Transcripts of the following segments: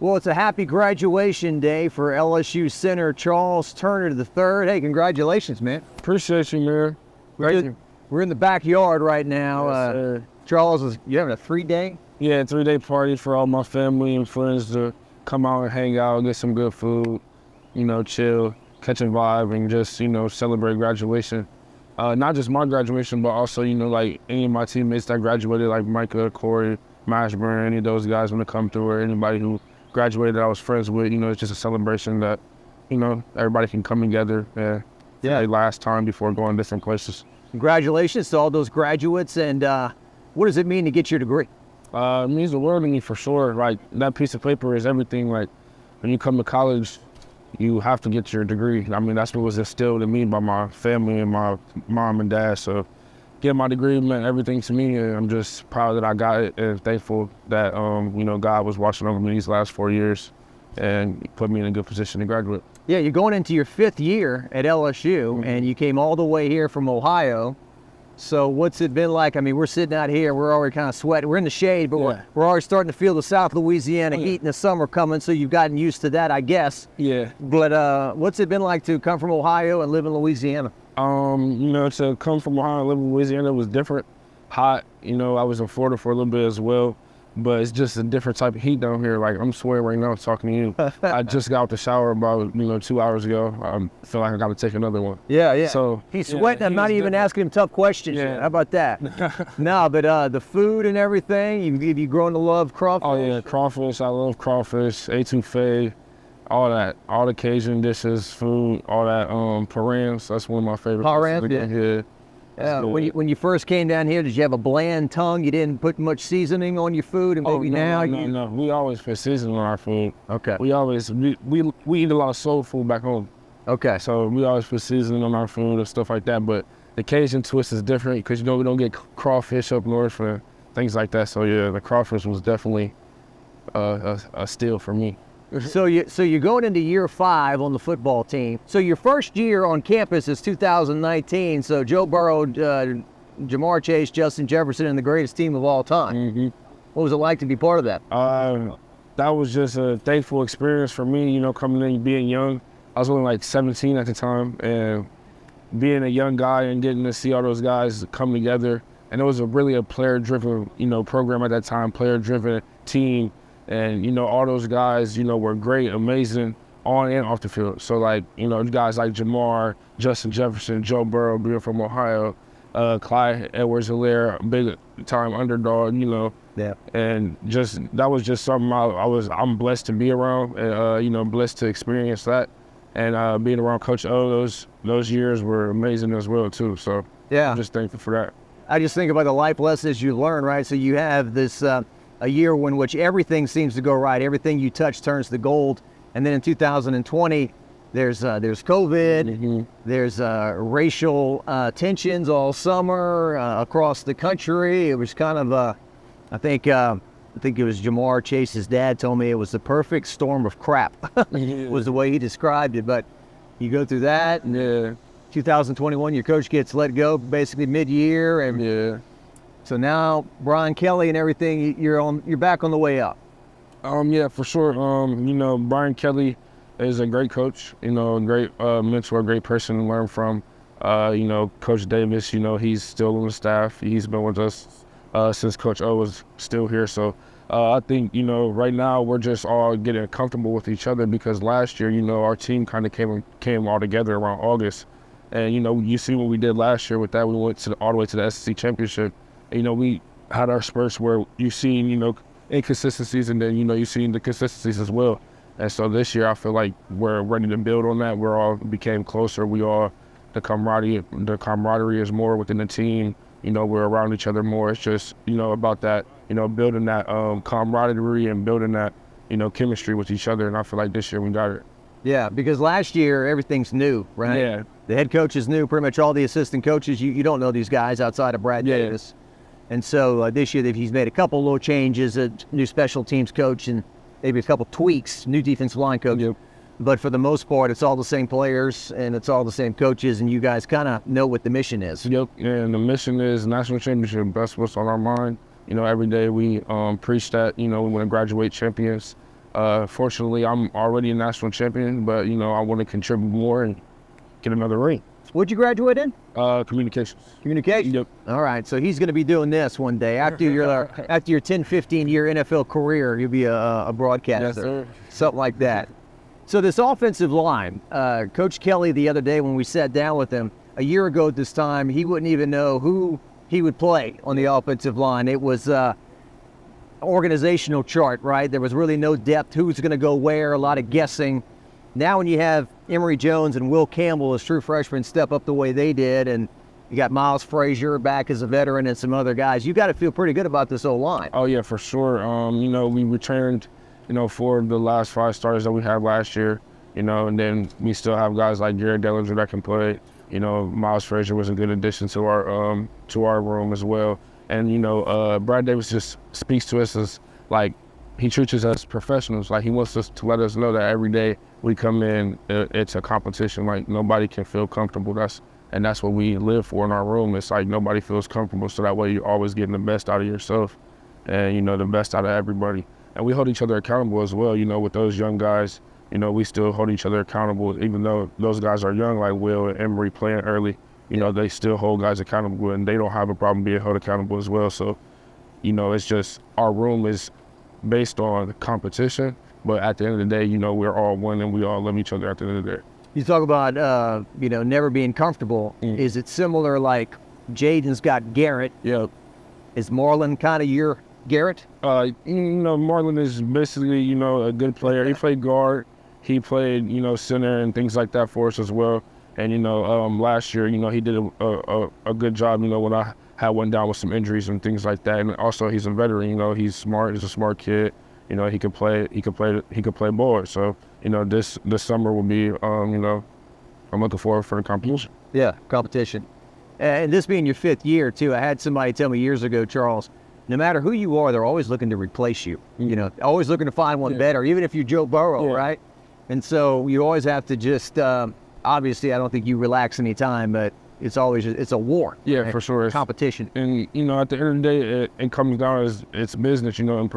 Well, it's a happy graduation day for LSU center Charles Turner III. Hey, congratulations, man. Appreciate you, man. We're in the backyard right now. Yes, Charles, you having a 3-day? Yeah, 3-day party for all my family and friends to come out and hang out, get some good food, chill, catch a vibe, and just, celebrate graduation. Not just my graduation, but also, like any of my teammates that graduated, like Micah, Corey, Mashburn, any of those guys want to come through, or anybody who graduated that I was friends with. It's just a celebration that, everybody can come together for the last time before going different places. Congratulations to all those graduates. And what does it mean to get your degree? It means the world to me for sure. Like, that piece of paper is everything. Like, when you come to college, you have to get your degree. I mean, that's what was instilled in me by my family and my mom and dad. So getting my degree meant everything to me, and I'm just proud that I got it and thankful that, God was watching over me these last 4 years and put me in a good position to graduate. Yeah, you're going into your 5th year at LSU, and you came all the way here from Ohio. So what's it been like? I mean, we're sitting out here, we're already kind of sweating. We're in the shade, but we're already starting to feel the South Louisiana heat in the summer coming, so you've gotten used to that, I guess. Yeah. But what's it been like to come from Ohio and live in Louisiana? To come from Ohio and live in Louisiana was different. Hot, I was in Florida for a little bit as well, but it's just a different type of heat down here. Like, I'm sweating right now talking to you. I just got out the shower about, 2 hours ago. I feel like I got to take another one. Yeah. So he's sweating. I'm not even asking him tough questions yet. How about that? No, but the food and everything, you grown to love crawfish? Oh, yeah, crawfish. I love crawfish, etouffee, all that. All the Cajun dishes, food, all that. Params, that's one of my favorite. Params, yeah. When you first came down here, did you have a bland tongue? You didn't put much seasoning on your food, and maybe No. We always put seasoning on our food. Okay. We eat a lot of soul food back home. Okay. So we always put seasoning on our food and stuff like that. But the Cajun twist is different because we don't get crawfish up north and things like that. So yeah, the crawfish was definitely a steal for me. So you're going into year 5 on the football team. So your first year on campus is 2019. So Joe Burrow, Ja'Marr Chase, Justin Jefferson, and the greatest team of all time. Mm-hmm. What was it like to be part of that? That was just a thankful experience for me, coming in, being young. I was only like 17 at the time, and being a young guy and getting to see all those guys come together. And it was really a player-driven, program at that time, player-driven team. And, all those guys, were great, amazing on and off the field. So, like, guys like Ja'Marr, Justin Jefferson, Joe Burrow, being from Ohio, Clyde Edwards-Helaire, big-time underdog, Yeah. And that was just something I'm blessed to be around and, blessed to experience that. And being around Coach O, those years were amazing as well, too. So, yeah, I'm just thankful for that. I just think about the life lessons you learn, right? So you have this... a year in which everything seems to go right. Everything you touch turns to gold. And then in 2020, there's COVID. Mm-hmm. There's racial tensions all summer across the country. It was kind of, I think it was Ja'Marr Chase's dad told me it was the perfect storm of crap, was the way he described it. But you go through that, and 2021, your coach gets let go basically mid-year, and so now Brian Kelly and everything, you're back on the way up. Yeah, for sure. Brian Kelly is a great coach, a great mentor, a great person to learn from. Coach Davis, he's still on the staff. He's been with us since Coach O was still here. So I think, right now we're just all getting comfortable with each other because last year, our team kind of came all together around August. And, you see what we did last year with that. We went all the way to the SEC championship. We had our spurts where you've seen, inconsistencies, and then, you've seen the consistencies as well. And so this year, I feel like we're ready to build on that. We're all became closer. The camaraderie is more within the team. We're around each other more. It's just, about that, building that camaraderie and building that, chemistry with each other. And I feel like this year we got it. Yeah, because last year, everything's new, right? Yeah. The head coach is new. Pretty much all the assistant coaches, you don't know these guys outside of Brad Davis. And so this year he's made a couple little changes, a new special teams coach and maybe a couple tweaks, new defensive line coach. Yep. But for the most part, it's all the same players and it's all the same coaches, and you guys kind of know what the mission is. Yep, and the mission is national championship. That's what's on our mind. Every day we preach that, we want to graduate champions. Fortunately, I'm already a national champion, but you know, I want to contribute more and get another ring. What'd you graduate in? Communications. Communications? Yep. All right, so he's going to be doing this one day. After your 10, 15-year NFL career, you'll be a broadcaster. Yes, sir. Something like that. So this offensive line, Coach Kelly the other day when we sat down with him, a year ago at this time, he wouldn't even know who he would play on the offensive line. It was organizational chart, right? There was really no depth, who's going to go where, a lot of guessing. Now when you have Emory Jones and Will Campbell as true freshmen step up the way they did, and you got Miles Frazier back as a veteran and some other guys, you got to feel pretty good about this O-line. Oh, yeah, for sure. You know, we returned, you know, for the last 5 starters that we had last year, you know, and then we still have guys like Jayden Daniels that can play. You know, Miles Frazier was a good addition to our room as well. And, you know, Brad Davis just speaks to us as, like, he treats us as professionals. Like, he wants us to let us know that every day we come in, it's a competition. Like, nobody can feel comfortable. That's what we live for in our room. It's like nobody feels comfortable, so that way you're always getting the best out of yourself and, you know, the best out of everybody. And we hold each other accountable as well. You know, with those young guys, you know, we still hold each other accountable, even though those guys are young, like Will and Emory playing early. You know, they still hold guys accountable, and they don't have a problem being held accountable as well. So, you know, it's just our room is based on competition, but at the end of the day, you know, we're all one and we all love each other at the end of the day. You talk about, you know, never being comfortable. Is it similar like Jayden's got Garrett? Yeah. Is Marlon kind of your Garrett? You know, Marlon is basically, you know, a good player. He played guard. He played, you know, center and things like that for us as well. And, you know, last year, you know, he did a good job, you know, when I had one down with some injuries and things like that. And also he's a veteran, you know, he's smart, he's a smart kid. You know, he could play ball. So, you know, this summer will be, you know, I'm looking forward for the competition. Yeah, competition. And this being your 5th year, too, I had somebody tell me years ago, Charles, no matter who you are, they're always looking to replace you. You know, always looking to find one better, even if you're Joe Burrow, right? And so you always have to just, obviously, I don't think you relax any time, but it's always, it's a war. Yeah, for sure. Competition. And, you know, at the end of the day, it comes down as it's business, you know,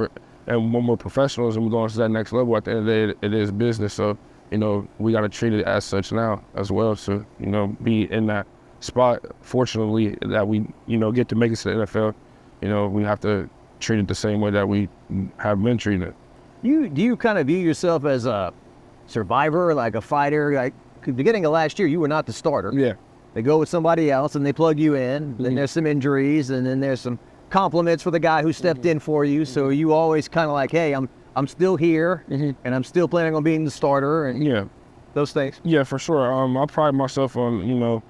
and when we're professionals and we're going to that next level, at the end of the day, it is business. So, you know, we got to treat it as such now as well. So, you know, be in that spot, fortunately, that we, you know, get to make it to the NFL. You know, we have to treat it the same way that we have been treating it. Do you kind of view yourself as a survivor, like a fighter? Like, beginning of last year, you were not the starter. Yeah. They go with somebody else and they plug you in. Then there's some injuries, and then there's some compliments for the guy who stepped in for you. So you always kind of like, hey, I'm still here, and I'm still planning on being the starter, and those things. Yeah, for sure. I pride myself on, you know,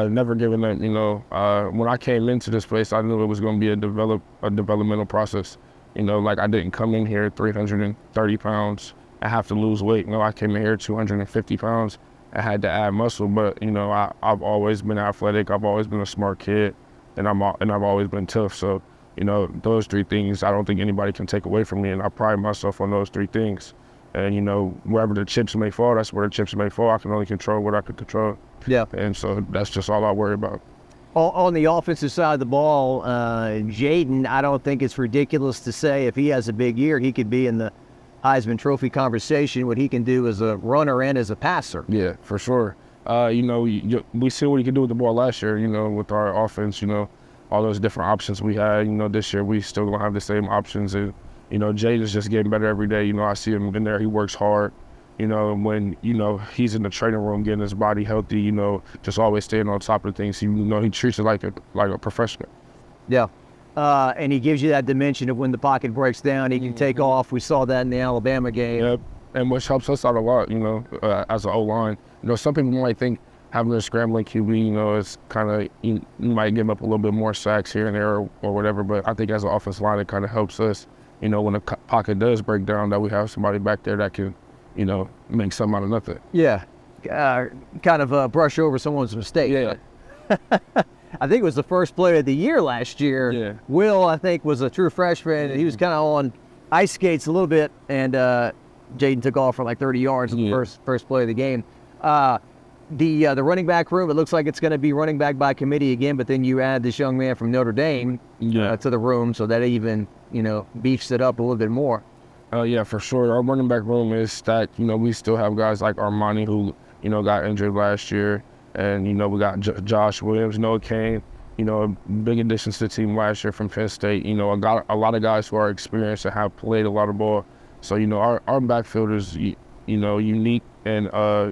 never giving up. You know, when I came into this place, I knew it was going to be a developmental process. You know, like I didn't come in here 330 pounds. I have to lose weight. You know, I came in here 250 pounds. I had to add muscle, but you know, I've always been athletic. I've always been a smart kid, and I've always been tough. So, you know, those 3 things I don't think anybody can take away from me, and I pride myself on those 3 things. And you know, wherever the chips may fall, that's where the chips may fall. I can only control what I can control. Yeah. And so that's just all I worry about. On the offensive side of the ball, Jayden, I don't think it's ridiculous to say if he has a big year, he could be in the Heisman Trophy conversation, what he can do as a runner and as a passer. Yeah, for sure. You know, we see what he could do with the ball last year, you know, with our offense, you know, all those different options we had. You know, this year we still don't have the same options. And, you know, Jayden's just getting better every day. You know, I see him in there. He works hard. You know, when, you know, he's in the training room getting his body healthy, you know, just always staying on top of things. You know, he treats it like a professional. Yeah. And he gives you that dimension of when the pocket breaks down, he can take off. We saw that in the Alabama game. Yep, and which helps us out a lot, you know, as an O-line. You know, some people might think having a scrambling QB, you know, is kind of, you might give up a little bit more sacks here and there or whatever, but I think as an offensive line, it kind of helps us, you know, when the pocket does break down, that we have somebody back there that can, you know, make something out of nothing. Yeah, kind of brush over someone's mistake. Yeah. I think it was the first play of the year last year. Yeah. Will, I think, was a true freshman, and he was kind of on ice skates a little bit, and Jayden took off for like 30 yards in the first play of the game. The running back room, it looks like it's going to be running back by committee again, but then you add this young man from Notre Dame to the room, so that even, you know, beefs it up a little bit more. Yeah, for sure. Our running back room is stacked. You know, we still have guys like Armani who, you know, got injured last year. And, you know, we got Josh Williams, Noah Kane, you know, big additions to the team last year from Penn State. You know, I got a lot of guys who are experienced and have played a lot of ball. So, you know, our backfield is, you know, unique. And,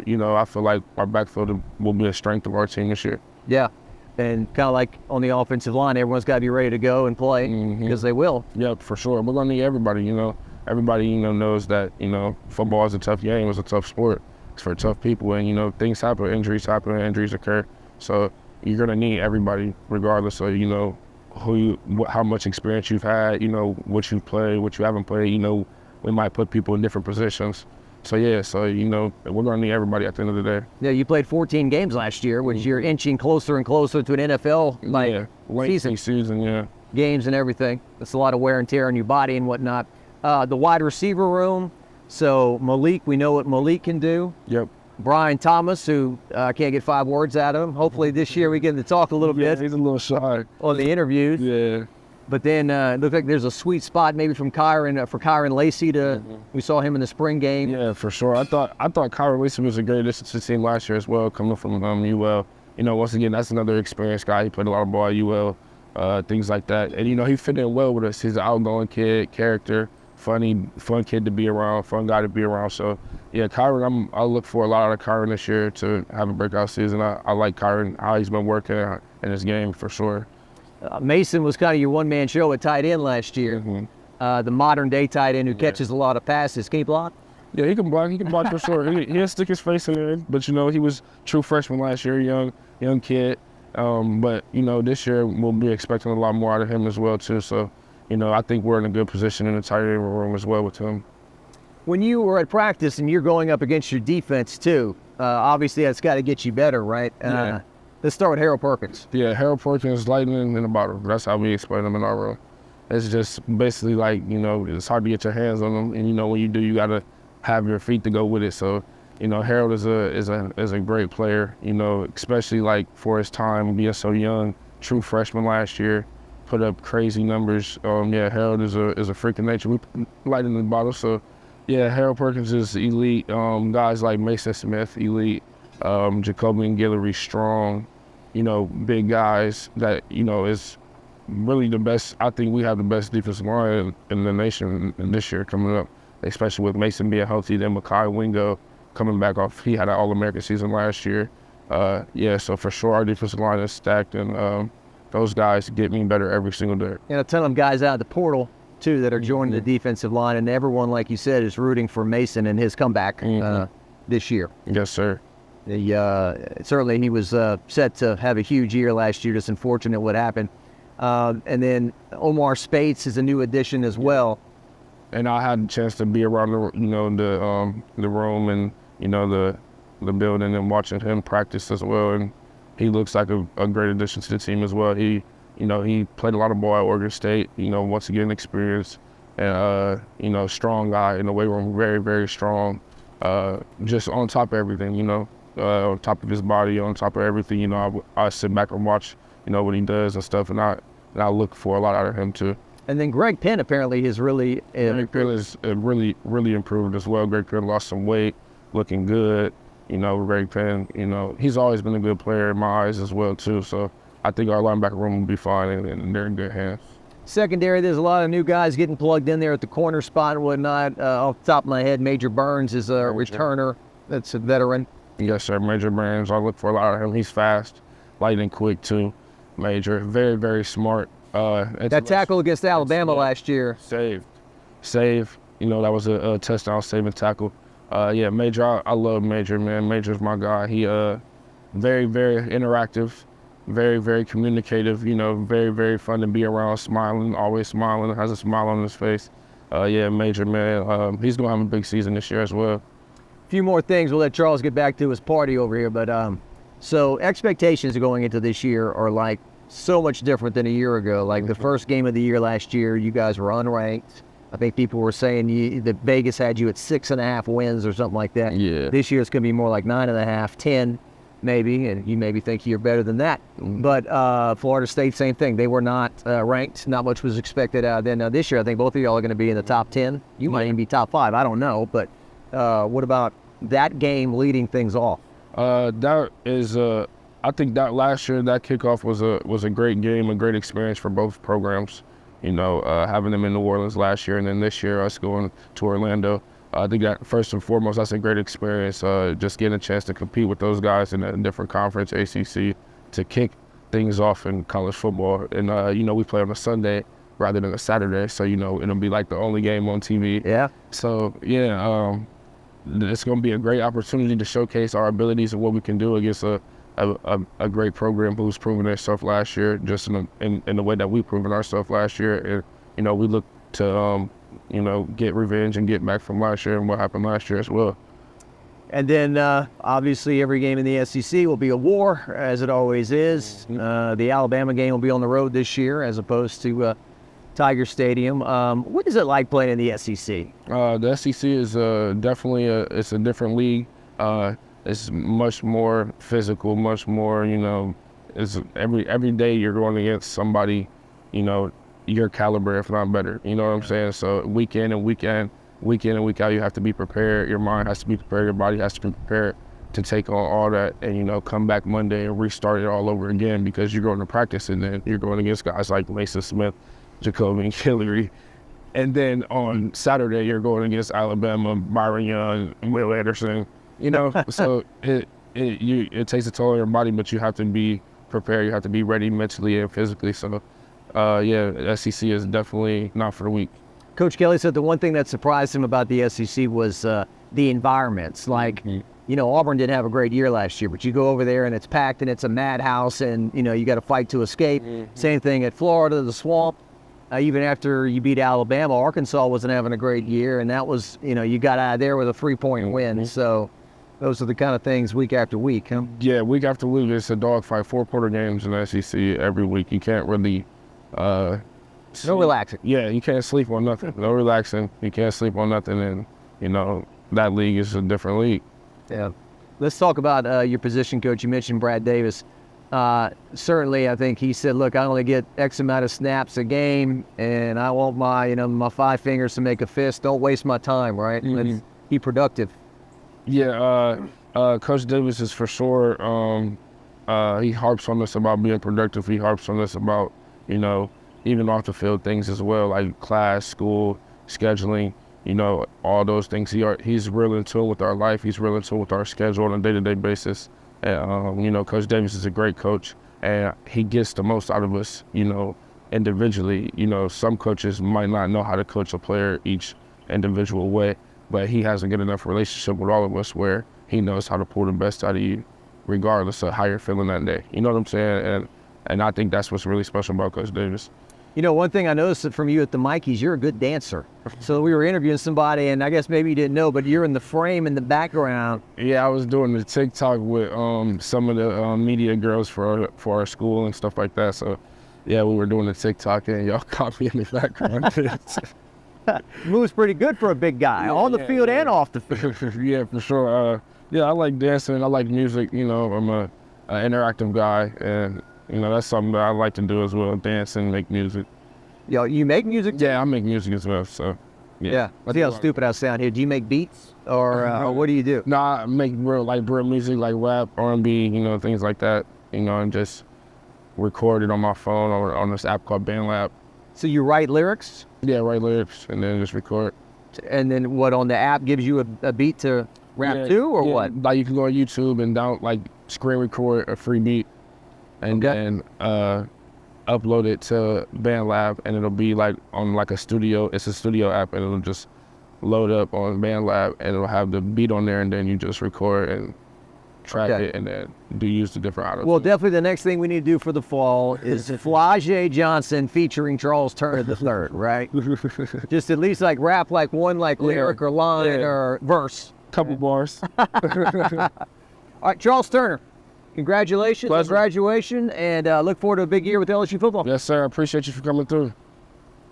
you know, I feel like our backfield will be a strength of our team this year. Yeah. And kind of like on the offensive line, everyone's got to be ready to go and play because they will. Yep, for sure. We're going to need everybody, you know. Everybody, you know, knows that, you know, football is a tough game. It's a tough sport. It's for tough people. And, you know, things happen, injuries occur. So you're going to need everybody regardless of, you know, how much experience you've had, you know, what you've played, what you haven't played. You know, we might put people in different positions. So, yeah, you know, we're going to need everybody at the end of the day. Yeah, you played 14 games last year, which you're inching closer and closer to an NFL season, games and everything. That's a lot of wear and tear on your body and whatnot. The wide receiver room, so Malik, we know what Malik can do. Yep. Brian Thomas, who can't get 5 words out of him. Hopefully this year we get him to talk a little bit. He's a little shy on the interviews. Yeah. But then it looks like there's a sweet spot maybe from Kyron Lacey to. We saw him in the spring game. Yeah, for sure. I thought Kyron Lacey was a great addition to the team last year as well, coming from UL. You know, once again, that's another experienced guy. He played a lot of ball at UL, things like that. And you know, he fit in well with us. He's an outgoing kid, character. Fun kid to be around, fun guy to be around. So, yeah, Kyron, I'll look for a lot out of Kyron this year to have a breakout season. I like Kyron, how he's been working in his game for sure. Mason was kind of your one-man show at tight end last year. The modern-day tight end who catches a lot of passes. Can he block? Yeah, he can block. He can block for sure. He'll stick his face in there. But, you know, he was true freshman last year, young kid. But, you know, this year we'll be expecting a lot more out of him as well, too. So, you know, I think we're in a good position in the tight end room as well with him. When you were at practice and you're going up against your defense too, obviously that's got to get you better, right? Yeah. Let's start with Harold Perkins. Yeah, Harold Perkins, lightning in a bottle. That's how we explain him in our room. It's just basically like, you know, it's hard to get your hands on him, and you know when you do, you got to have your feet to go with it. So, you know, Harold is a great player. You know, especially like for his time being so young, true freshman last year. Put up crazy numbers. Yeah, Harold is a freak of nature. We light in the bottle. So, yeah, Harold Perkins is elite. Guys like Mason Smith, elite. Jacobian Guillory, strong. You know, big guys that, you know, is really the best. I think we have the best defensive line in the nation this year coming up, especially with Mason being healthy. Then Makai Wingo coming back off. He had an All-American season last year. Yeah, so for sure our defensive line is stacked, and those guys get me better every single day. And a ton of guys out of the portal, too, that are joining the defensive line. And everyone, like you said, is rooting for Mason and his comeback this year. Yes, sir. Certainly he was set to have a huge year last year. Just unfortunate what happened. And then Omar Speights is a new addition as well. And I had a chance to be around the room and, you know, the building and watching him practice as well. And he looks like a great addition to the team as well. He played a lot of ball at Oregon State, you know, once again, experienced and, you know, strong guy in the weight room, very, very strong. Just on top of everything, you know, on top of his body, on top of everything, you know, I sit back and watch, you know, what he does and stuff, and I look for a lot out of him too. And then Gren Penn apparently has really Gren Penn is really improved as well. Gren Penn lost some weight, looking good. You know, Gren Penn, you know, he's always been a good player in my eyes as well too. So I think our linebacker room will be fine, and they're in good hands. Secondary, there's a lot of new guys getting plugged in there at the corner spot and whatnot. Off the top of my head, Major Burns is a returner. That's a veteran. Yes, sir. Major Burns. I look for a lot of him. He's fast, light and quick too. Major, very, very smart. That tackle against Alabama last year. Save. You know, that was a touchdown saving tackle. Yeah, Major, I love Major, man. Major's my guy. He very, very interactive, very, very communicative, you know, very, very fun to be around, always smiling, has a smile on his face. Yeah, Major, man. He's going to have a big season this year as well. A few more things. We'll let Charles get back to his party over here. But so expectations going into this year are like so much different than a year ago. Like the first game of the year last year, you guys were unranked. I think people were saying that Vegas had you at 6.5 wins or something like that. Yeah. This year it's going to be more like 9.5, 10. maybe, and you maybe think you're better than that. But Florida State, same thing. They were not ranked. Not much was expected out of them. Now this year, I think both of y'all are going to be in the top 10. You might even be top 5. I don't know. But what about that game leading things off? That is, I think that last year, that kickoff was a great game, a great experience for both programs. You know, having them in New Orleans last year, and then this year us going to Orlando. I think that first and foremost, that's a great experience. Just getting a chance to compete with those guys in a different conference, ACC, to kick things off in college football. And you know, we play on a Sunday rather than a Saturday, so you know it'll be like the only game on TV. Yeah. So yeah, it's going to be a great opportunity to showcase our abilities and what we can do against a great program who's proven themselves last year, just in the way that we've proven ourselves last year. And you know, we look to you know, get revenge and get back from last year and what happened last year as well. And then obviously every game in the SEC will be a war, as it always is. The Alabama game will be on the road this year as opposed to Tiger Stadium. What is it like playing in the SEC? The SEC is definitely it's a different league. It's much more physical, much more, you know, it's every day you're going against somebody, you know, your caliber, if not better. You know what I'm saying? So week in and week out, you have to be prepared. Your mind has to be prepared. Your body has to be prepared to take on all that and, you know, come back Monday and restart it all over again, because you're going to practice and then you're going against guys like Mason Smith, Jacoby Hillary. And then on Saturday, you're going against Alabama, Byron Young, Will Anderson, you know. So it takes a toll on your body, but you have to be prepared. You have to be ready mentally and physically. So yeah, SEC is definitely not for the weak. Coach Kelly said the one thing that surprised him about the SEC was the environments. Like, you know, Auburn didn't have a great year last year, but you go over there and it's packed and it's a madhouse and, you know, you got to fight to escape. Same thing at Florida, the Swamp. Even after you beat Alabama, Arkansas wasn't having a great year, and that was, you know, you got out of there with a 3-point win. So those are the kind of things week after week, huh? Yeah, week after week, it's a dogfight, 4-quarter games in the SEC every week. You can't really no relaxing. Yeah, you can't sleep on nothing. No relaxing. You can't sleep on nothing, and you know that league is a different league. Yeah. Let's talk about your position coach. You mentioned Brad Davis. Certainly, I think he said, "Look, I only get X amount of snaps a game, and I want my, you know, my 5 fingers to make a fist. Don't waste my time, right? Let's be productive." Yeah, Coach Davis is for sure. He harps on us about being productive. He harps on us about, you know, even off the field things as well, like class, school, scheduling, you know, all those things. He's real in tune with our life. He's real in tune with our schedule on a day-to-day basis. And, you know, Coach Davis is a great coach, and he gets the most out of us, you know, individually. You know, some coaches might not know how to coach a player each individual way, but he has a good enough relationship with all of us where he knows how to pull the best out of you, regardless of how you're feeling that day. You know what I'm saying? And I think that's what's really special about Coach Davis. You know, one thing I noticed from you at the Mikeys, you're a good dancer. So we were interviewing somebody, and I guess maybe you didn't know, but you're in the frame in the background. Yeah, I was doing the TikTok with some of the media girls for our school and stuff like that. So, yeah, we were doing the TikTok, and y'all caught me in the background. Moves pretty good for a big guy, on the field and off the field. Yeah, for sure. Yeah, I like dancing. I like music. You know, I'm an interactive guy, and you know, that's something that I like to do as well, dance and make music. Yo, you make music? Yeah, I make music as well, so. Yeah. See how stupid I sound here. Do you make beats or what do you do? No, I make real music, like rap, R&B, you know, things like that, you know, and just record it on my phone or on this app called BandLab. So you write lyrics? Yeah, write lyrics and then just record. And then what, on the app gives you a beat to rap to, or what? Like you can go on YouTube and screen record a free beat. And then upload it to BandLab, and it'll be like on like a studio. It's a studio app, and it'll just load up on BandLab, and it'll have the beat on there, and then you just record and track it, and then use the different autos. Well, definitely the next thing we need to do for the fall is Flau'jae Johnson featuring Charles Turner III, right? Just at least like rap like one lyric or line or verse. Couple bars. All right, Charles Turner. Congratulations on graduation, and look forward to a big year with LSU football. Yes, sir. I appreciate you for coming through.